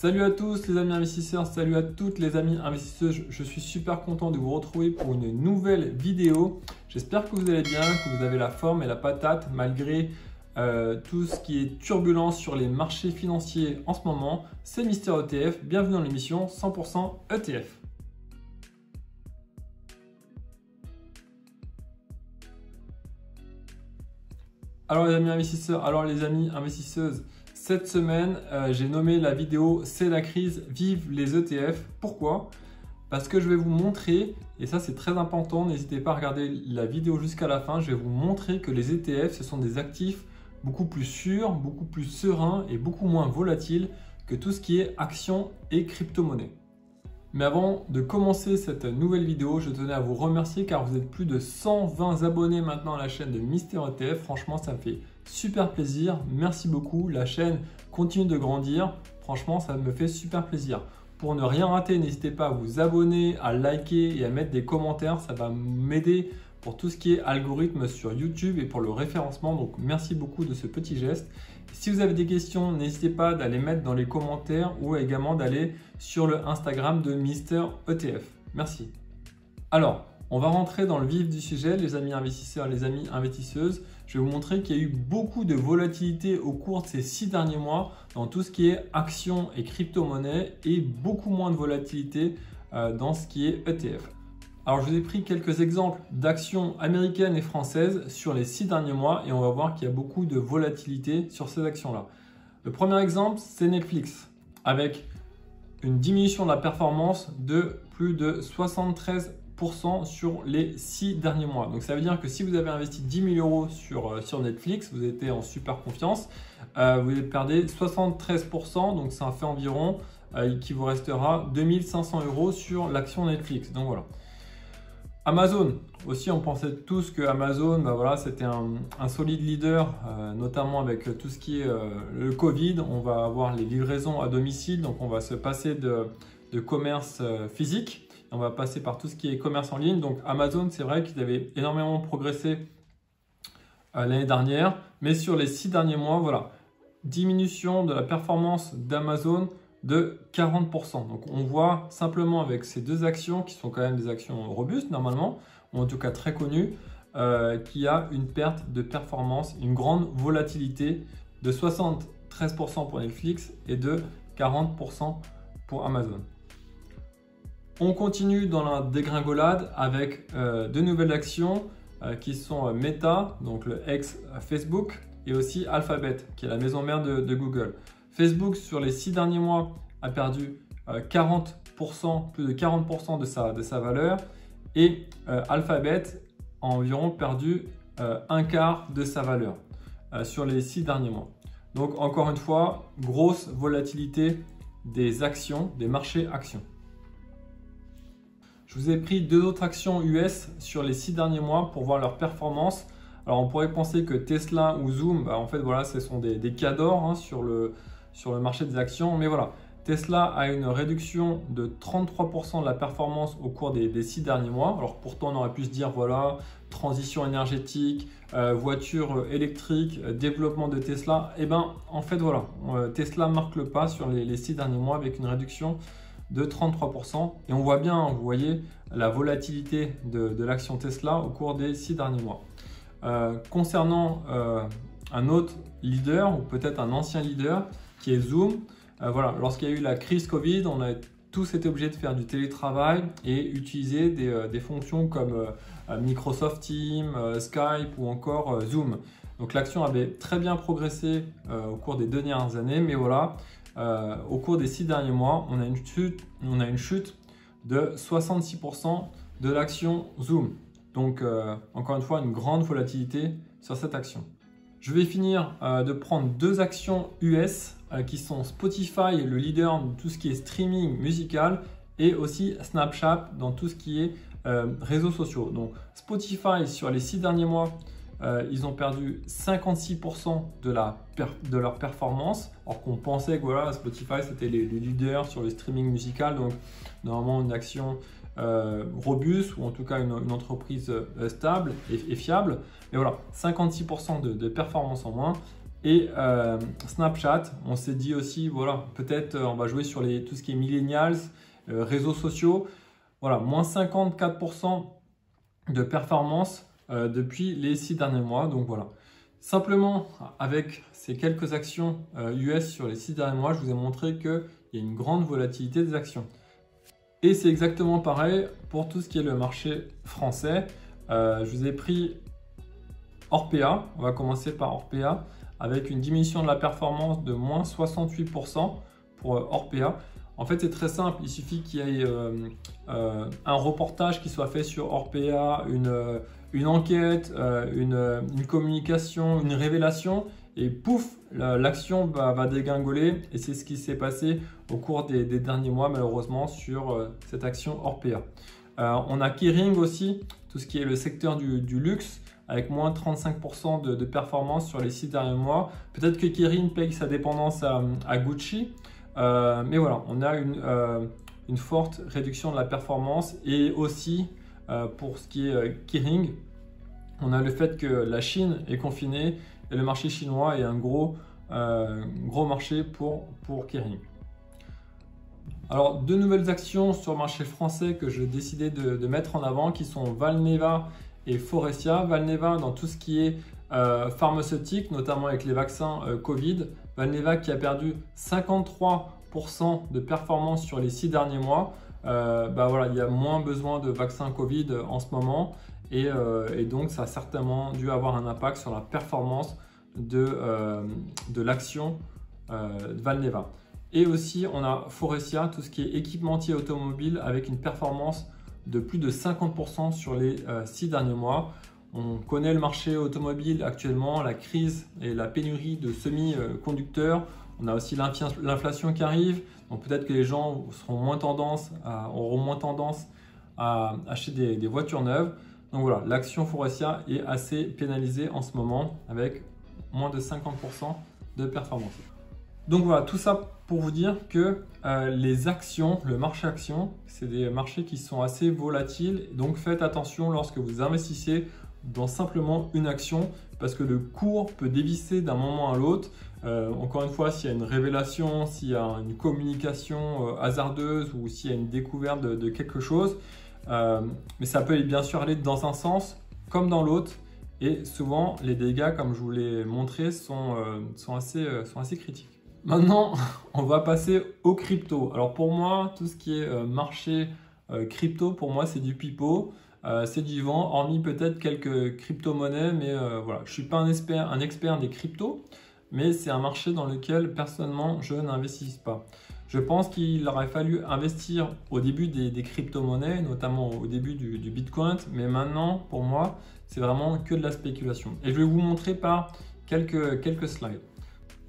Salut à tous les amis investisseurs, salut à toutes les amies investisseuses. Je suis super content de vous retrouver pour une nouvelle vidéo. J'espère que vous allez bien, que vous avez la forme et la patate malgré tout ce qui est turbulence sur les marchés financiers en ce moment. C'est Mister ETF, bienvenue dans l'émission 100% ETF. Alors les amis investisseurs, alors les amis investisseuses, cette semaine, j'ai nommé la vidéo « C'est la crise, vive les ETF ». Pourquoi? Parce que je vais vous montrer, et ça c'est très important, n'hésitez pas à regarder la vidéo jusqu'à la fin, je vais vous montrer que les ETF, ce sont des actifs beaucoup plus sûrs, beaucoup plus sereins et beaucoup moins volatiles que tout ce qui est actions et crypto-monnaies. Mais avant de commencer cette nouvelle vidéo, je tenais à vous remercier car vous êtes plus de 120 abonnés maintenant à la chaîne de Mister ETF. Franchement, ça me fait super plaisir. Merci beaucoup. La chaîne continue de grandir. Franchement, ça me fait super plaisir. Pour ne rien rater, n'hésitez pas à vous abonner, à liker et à mettre des commentaires. Ça va m'aider pour tout ce qui est algorithme sur YouTube et pour le référencement. Donc, merci beaucoup de ce petit geste. Si vous avez des questions, n'hésitez pas d'aller mettre dans les commentaires ou également d'aller sur le Instagram de Mister ETF. Merci. Alors, on va rentrer dans le vif du sujet, les amis investisseurs, les amis investisseuses. Je vais vous montrer qu'il y a eu beaucoup de volatilité au cours de ces 6 derniers mois dans tout ce qui est actions et crypto-monnaies et beaucoup moins de volatilité dans ce qui est ETF. Alors, je vous ai pris quelques exemples d'actions américaines et françaises sur les 6 derniers mois et on va voir qu'il y a beaucoup de volatilité sur ces actions-là. Le premier exemple, c'est Netflix avec une diminution de la performance de plus de 73% sur les 6 derniers mois. Donc, ça veut dire que si vous avez investi 10 000 € sur Netflix, vous étiez en super confiance, vous perdez 73%, donc ça fait environ, qui vous restera 2 500 € sur l'action Netflix. Donc, voilà. Amazon, aussi on pensait tous que Amazon, voilà, c'était un solide leader, notamment avec tout ce qui est le Covid. On va avoir les livraisons à domicile, donc on va se passer de commerce physique, on va passer par tout ce qui est commerce en ligne. Donc Amazon, c'est vrai qu'ils avaient énormément progressé l'année dernière, mais sur les 6 derniers mois, voilà, diminution de la performance d'Amazon de 40%. Donc on voit simplement avec ces deux actions qui sont quand même des actions robustes normalement, ou en tout cas très connues, qu'il y a une perte de performance, une grande volatilité de 73% pour Netflix et de 40% pour Amazon. On continue dans la dégringolade avec de nouvelles actions qui sont Meta, donc le ex-Facebook, et aussi Alphabet, qui est la maison mère de Google. Facebook, sur les 6 derniers mois, a perdu 40%, plus de 40% de sa valeur et Alphabet a environ perdu un quart de sa valeur sur les 6 derniers mois. Donc, encore une fois, grosse volatilité des actions, des marchés actions. Je vous ai pris 2 autres actions US sur les 6 derniers mois pour voir leur performance. Alors, on pourrait penser que Tesla ou Zoom, en fait, voilà, ce sont des cas d'or sur le marché des actions. Mais voilà, Tesla a une réduction de 33% de la performance au cours des 6 derniers mois. Alors pourtant, on aurait pu se dire, voilà, transition énergétique, voiture électrique, développement de Tesla. Et bien, en fait, voilà, Tesla marque le pas sur les 6 derniers mois avec une réduction de 33%. Et on voit bien, vous voyez, la volatilité de l'action Tesla au cours des 6 derniers mois. Concernant un autre leader ou peut-être un ancien leader qui est Zoom, voilà, lorsqu'il y a eu la crise Covid, on a tous été obligés de faire du télétravail et utiliser des fonctions comme Microsoft Teams, Skype ou encore Zoom. Donc l'action avait très bien progressé au cours des 2 dernières années, mais voilà, au cours des 6 derniers mois, on a une chute de 66% de l'action Zoom. Donc, encore une fois, une grande volatilité sur cette action. Je vais finir de prendre 2 actions US qui sont Spotify, le leader dans tout ce qui est streaming musical, et aussi Snapchat dans tout ce qui est réseaux sociaux. Donc, Spotify, sur les 6 derniers mois, ils ont perdu 56% de leur performance, alors qu'on pensait que voilà, Spotify, c'était les leaders sur le streaming musical, donc normalement une action robuste ou en tout cas une entreprise stable et fiable. Mais voilà, 56% de performance en moins. Et Snapchat, on s'est dit aussi, voilà, peut-être on va jouer sur tout ce qui est millennials, réseaux sociaux. Voilà, moins 54% de performance depuis les 6 derniers mois. Donc voilà, simplement avec ces quelques actions US sur les 6 derniers mois, je vous ai montré qu'il y a une grande volatilité des actions. Et c'est exactement pareil pour tout ce qui est le marché français. Je vous ai pris Orpea, on va commencer par Orpea, avec une diminution de la performance de moins 68% pour Orpea. En fait, c'est très simple, il suffit qu'il y ait un reportage qui soit fait sur Orpea, une enquête, une communication, une révélation, et pouf, l'action va dégringoler. Et c'est ce qui s'est passé au cours des derniers mois, malheureusement, sur cette action Orpea. On a Kering aussi, tout ce qui est le secteur du luxe, avec moins 35% de performance sur les 6 derniers mois. Peut-être que Kering paye sa dépendance à Gucci, mais voilà, on a une forte réduction de la performance. Et aussi, pour ce qui est Kering, on a le fait que la Chine est confinée et le marché chinois est un gros marché pour Kering. Alors, deux nouvelles actions sur le marché français que j'ai décidé de mettre en avant, qui sont Valneva et Forestia. Valneva dans tout ce qui est pharmaceutique, notamment avec les vaccins Covid. Valneva qui a perdu 53% de performance sur les 6 derniers mois. Voilà, il y a moins besoin de vaccins Covid en ce moment, et donc ça a certainement dû avoir un impact sur la performance de l'action Valneva. Et aussi, on a Forestia, tout ce qui est équipementier automobile, avec une performance de plus de 50% sur les 6 derniers mois. On connaît le marché automobile actuellement, la crise et la pénurie de semi-conducteurs. On a aussi l'inflation qui arrive, donc peut-être que les gens auront moins tendance à acheter des voitures neuves. Donc voilà, l'action Forestia est assez pénalisée en ce moment, avec moins de 50% de performance. Donc voilà, tout ça pour vous dire que les actions, le marché action, c'est des marchés qui sont assez volatiles. Donc faites attention lorsque vous investissez dans simplement une action, parce que le cours peut dévisser d'un moment à l'autre. Encore une fois, s'il y a une révélation, s'il y a une communication hasardeuse, ou s'il y a une découverte de quelque chose. Mais ça peut bien sûr aller dans un sens comme dans l'autre. Et souvent, les dégâts, comme je vous l'ai montré, sont assez critiques. Maintenant, on va passer aux crypto. Alors pour moi, tout ce qui est marché crypto, pour moi, c'est du pipeau, c'est du vent, hormis peut-être quelques crypto-monnaies, mais voilà, je ne suis pas un expert des cryptos, mais c'est un marché dans lequel personnellement, je n'investis pas. Je pense qu'il aurait fallu investir au début des crypto-monnaies, notamment au début du Bitcoin, mais maintenant, pour moi, c'est vraiment que de la spéculation. Et je vais vous montrer par quelques slides.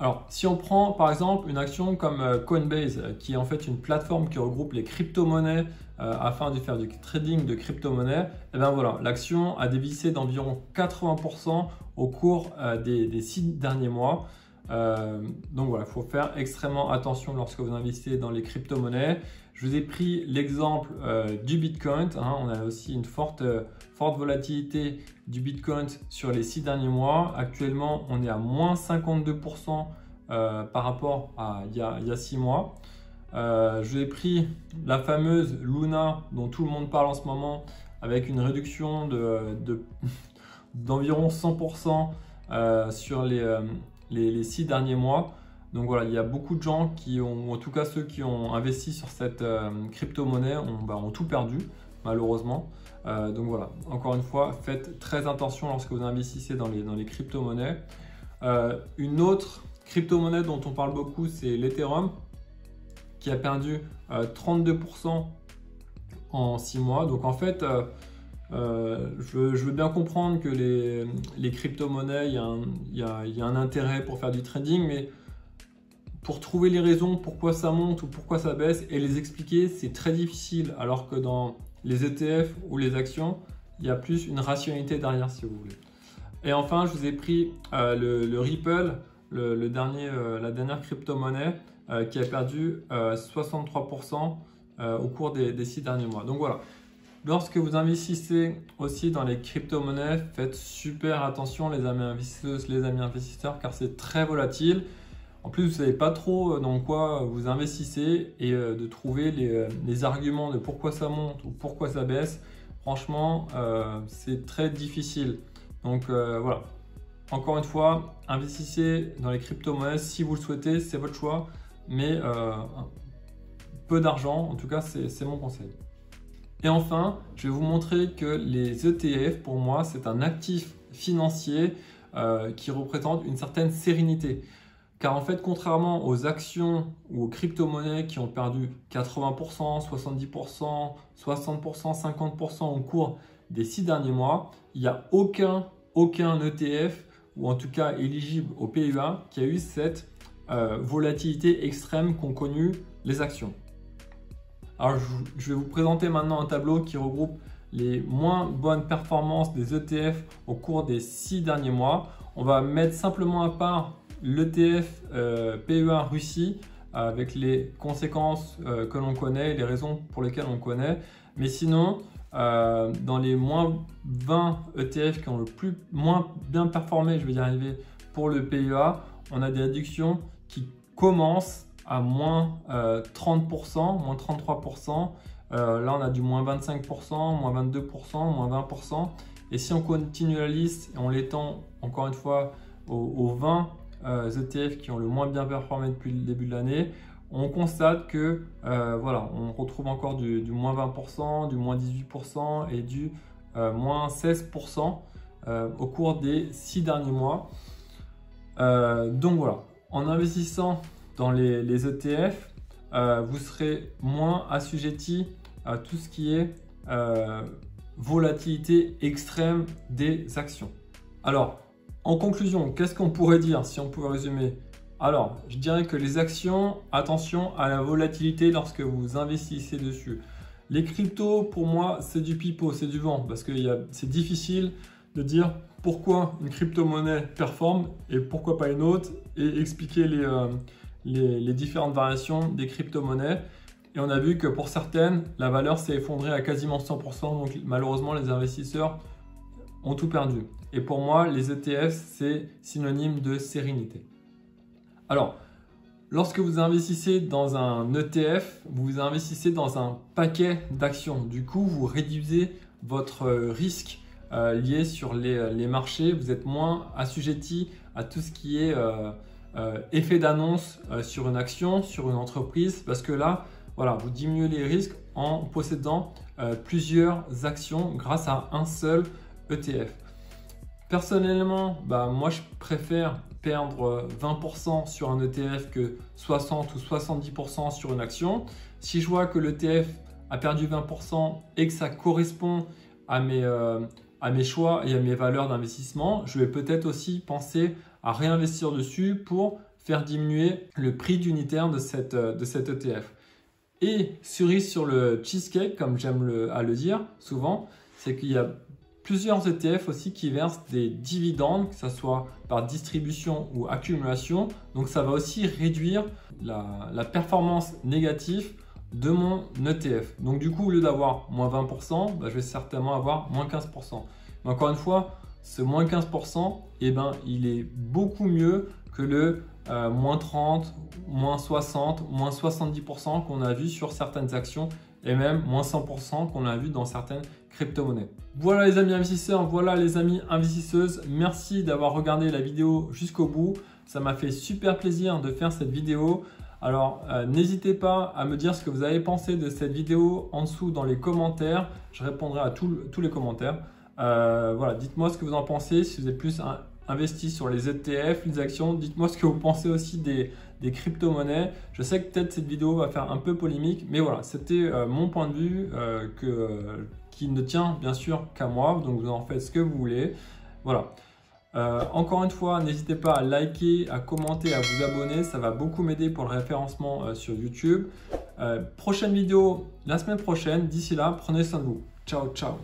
Alors, si on prend par exemple une action comme Coinbase, qui est en fait une plateforme qui regroupe les crypto-monnaies afin de faire du trading de crypto-monnaies, et bien voilà, l'action a dévissé d'environ 80% au cours des 6 derniers mois. Donc voilà, il faut faire extrêmement attention lorsque vous investissez dans les crypto-monnaies. Je vous ai pris l'exemple du Bitcoin. On a aussi une forte volatilité du Bitcoin sur les 6 derniers mois. Actuellement, on est à moins 52% par rapport à il y a 6 mois. Je vous ai pris la fameuse Luna dont tout le monde parle en ce moment, avec une réduction d'environ 100% sur les 6 derniers mois. Donc voilà, il y a beaucoup de gens qui ont, en tout cas ceux qui ont investi sur cette crypto-monnaie ont tout perdu, malheureusement. Donc voilà, encore une fois, faites très attention lorsque vous investissez dans les crypto-monnaies. Une autre crypto-monnaie dont on parle beaucoup, c'est l'Ethereum, qui a perdu 32% en 6 mois. Donc en fait, je veux bien comprendre que les crypto-monnaies, il y a un intérêt pour faire du trading, mais pour trouver les raisons pourquoi ça monte ou pourquoi ça baisse et les expliquer, c'est très difficile, alors que dans les ETF ou les actions, il y a plus une rationalité derrière, si vous voulez. Et enfin, je vous ai pris le Ripple, la dernière crypto-monnaie, qui a perdu 63% au cours des 6 derniers mois. Donc voilà, Lorsque vous investissez aussi dans les crypto-monnaies, faites super attention les amis investisseuses, les amis investisseurs, car c'est très volatile. En plus, vous ne savez pas trop dans quoi vous investissez et de trouver les arguments de pourquoi ça monte ou pourquoi ça baisse. Franchement, c'est très difficile. Donc voilà, encore une fois, investissez dans les crypto-monnaies si vous le souhaitez, c'est votre choix, mais peu d'argent, en tout cas, c'est mon conseil. Et enfin, je vais vous montrer que les ETF, pour moi, c'est un actif financier qui représente une certaine sérénité. Car en fait, contrairement aux actions ou aux crypto-monnaies qui ont perdu 80%, 70%, 60%, 50% au cours des 6 derniers mois, il n'y a aucun ETF, ou en tout cas éligible au PEA, qui a eu cette volatilité extrême qu'ont connue les actions. Alors, je vais vous présenter maintenant un tableau qui regroupe les moins bonnes performances des ETF au cours des 6 derniers mois. On va mettre simplement à part l'ETF PEA Russie avec les conséquences que l'on connaît, les raisons pour lesquelles on connaît. Mais sinon, dans les moins 20 ETF qui ont le moins bien performé, je vais y arriver, pour le PEA, on a des réductions qui commencent à moins 30%, moins 33%. Là, on a du moins 25%, moins 22%, moins 20%. Et si on continue la liste et on l'étend encore une fois aux 20 ETF qui ont le moins bien performé depuis le début de l'année, on constate que voilà, on retrouve encore du moins 20%, du moins 18% et du moins 16% au cours des 6 derniers mois. Donc voilà, en investissant dans les ETF, vous serez moins assujetti à tout ce qui est volatilité extrême des actions. Alors, en conclusion, qu'est-ce qu'on pourrait dire si on pouvait résumer? Alors, je dirais que les actions, attention à la volatilité lorsque vous investissez dessus. Les cryptos, pour moi, c'est du pipeau, c'est du vent, parce que c'est difficile de dire pourquoi une crypto-monnaie performe et pourquoi pas une autre, et expliquer les différentes variations des crypto-monnaies. Et on a vu que pour certaines, la valeur s'est effondrée à quasiment 100%, donc malheureusement, les investisseurs ont tout perdu. Et pour moi, les ETF, c'est synonyme de sérénité. Alors, lorsque vous investissez dans un ETF, vous investissez dans un paquet d'actions. Du coup, vous réduisez votre risque lié sur les marchés. Vous êtes moins assujetti à tout ce qui est effet d'annonce sur une action, sur une entreprise, parce que là, voilà, vous diminuez les risques en possédant plusieurs actions grâce à un seul ETF. Personnellement, moi je préfère perdre 20% sur un ETF que 60 ou 70% sur une action. Si je vois que l'ETF a perdu 20% et que ça correspond à mes choix et à mes valeurs d'investissement, je vais peut-être aussi penser à réinvestir dessus pour faire diminuer le prix d'unitaire de cet ETF. Et cerise sur le cheesecake, comme j'aime à le dire souvent, c'est qu'il y a plusieurs ETF aussi qui versent des dividendes, que ce soit par distribution ou accumulation. Donc ça va aussi réduire la performance négative de mon ETF. Donc du coup, au lieu d'avoir moins 20%, je vais certainement avoir moins 15%. Mais encore une fois, ce moins 15%, il est beaucoup mieux que le moins 30, moins 60, moins 70% qu'on a vu sur certaines actions et même moins 100% qu'on a vu dans certaines crypto-monnaies. Voilà les amis investisseurs, voilà les amis investisseuses. Merci d'avoir regardé la vidéo jusqu'au bout. Ça m'a fait super plaisir de faire cette vidéo. Alors, n'hésitez pas à me dire ce que vous avez pensé de cette vidéo en dessous dans les commentaires. Je répondrai à tous les commentaires. Voilà, dites-moi ce que vous en pensez, si vous êtes plus investi sur les ETF, les actions. Dites-moi ce que vous pensez aussi des crypto-monnaies. Je sais que peut-être cette vidéo va faire un peu polémique, mais voilà, c'était mon point de vue qui ne tient bien sûr qu'à moi. Donc, vous en faites ce que vous voulez. Voilà. Encore une fois, n'hésitez pas à liker, à commenter, à vous abonner. Ça va beaucoup m'aider pour le référencement sur YouTube. Prochaine vidéo la semaine prochaine. D'ici là, prenez soin de vous. Ciao, ciao.